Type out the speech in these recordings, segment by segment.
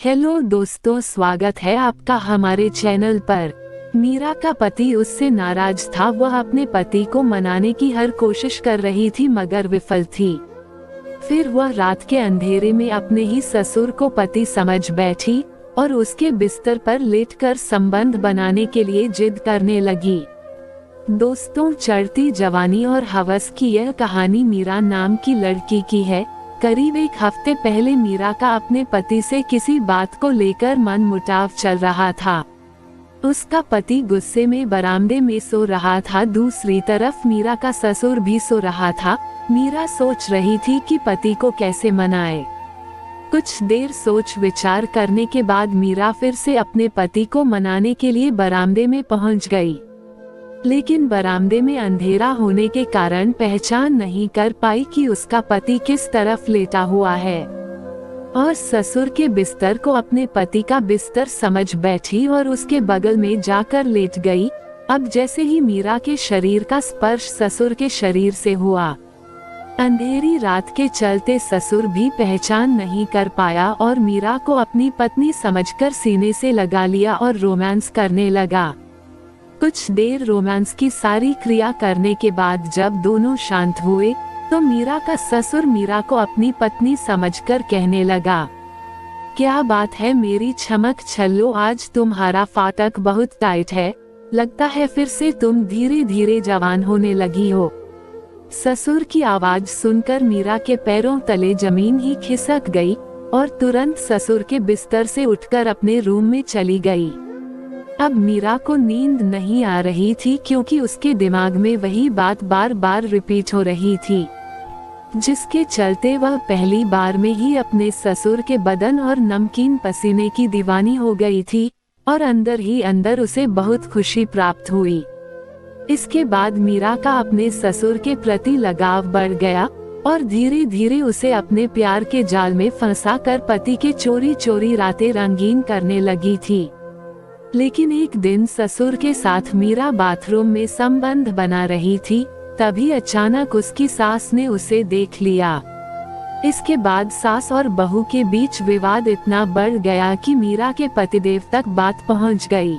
Hello दोस्तों, स्वागत है आपका हमारे चैनल पर। मीरा का पति उससे नाराज था। वह अपने पति को मनाने की हर कोशिश कर रही थी मगर विफल थी। फिर वह रात के अंधेरे में अपने ही ससुर को पति समझ बैठी और उसके बिस्तर पर लेटकर संबंध बनाने के लिए जिद करने लगी। दोस्तों, चढ़ती जवानी और हवस की यह कहानी मीरा नाम की लड़की की है। करीब एक हफ्ते पहले मीरा का अपने पति से किसी बात को लेकर मनमुटाव चल रहा था। उसका पति गुस्से में बरामदे में सो रहा था। दूसरी तरफ मीरा का ससुर भी सो रहा था। मीरा सोच रही थी कि पति को कैसे मनाए। कुछ देर सोच विचार करने के बाद मीरा फिर से अपने पति को मनाने के लिए बरामदे में पहुंच गई, लेकिन बरामदे में अंधेरा होने के कारण पहचान नहीं कर पाई कि उसका पति किस तरफ लेटा हुआ है, और ससुर के बिस्तर को अपने पति का बिस्तर समझ बैठी और उसके बगल में जाकर लेट गई। अब जैसे ही मीरा के शरीर का स्पर्श ससुर के शरीर से हुआ, अंधेरी रात के चलते ससुर भी पहचान नहीं कर पाया और मीरा को अपनी पत्नी समझकर सीने से लगा लिया और रोमांस करने लगा। कुछ देर रोमांस की सारी क्रिया करने के बाद जब दोनों शांत हुए तो मीरा का ससुर मीरा को अपनी पत्नी समझकर कहने लगा, क्या बात है मेरी चमक छल्लो, आज तुम्हारा फाटक बहुत टाइट है। लगता है फिर से तुम धीरे धीरे जवान होने लगी हो। ससुर की आवाज सुनकर मीरा के पैरों तले जमीन ही खिसक गई और तुरंत ससुर के बिस्तर से उठकर अपने रूम में चली गई। अब मीरा को नींद नहीं आ रही थी क्योंकि उसके दिमाग में वही बात बार बार रिपीट हो रही थी, जिसके चलते वह पहली बार में ही अपने ससुर के बदन और नमकीन पसीने की दीवानी हो गई थी और अंदर ही अंदर उसे बहुत खुशी प्राप्त हुई। इसके बाद मीरा का अपने ससुर के प्रति लगाव बढ़ गया और धीरे धीरे उसे अपने प्यार के जाल में फंसाकर पति के चोरी चोरी रातें रंगीन करने लगी थी। लेकिन एक दिन ससुर के साथ मीरा बाथरूम में संबंध बना रही थी, तभी अचानक उसकी सास ने उसे देख लिया। इसके बाद सास और बहू के बीच विवाद इतना बढ़ गया कि मीरा के पतिदेव तक बात पहुंच गई,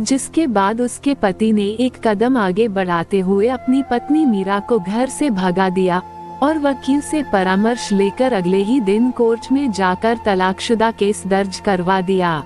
जिसके बाद उसके पति ने एक कदम आगे बढ़ाते हुए अपनी पत्नी मीरा को घर से भगा दिया और वकील से परामर्श लेकर अगले ही दिन कोर्ट में जाकर तलाकशुदा केस दर्ज करवा दिया।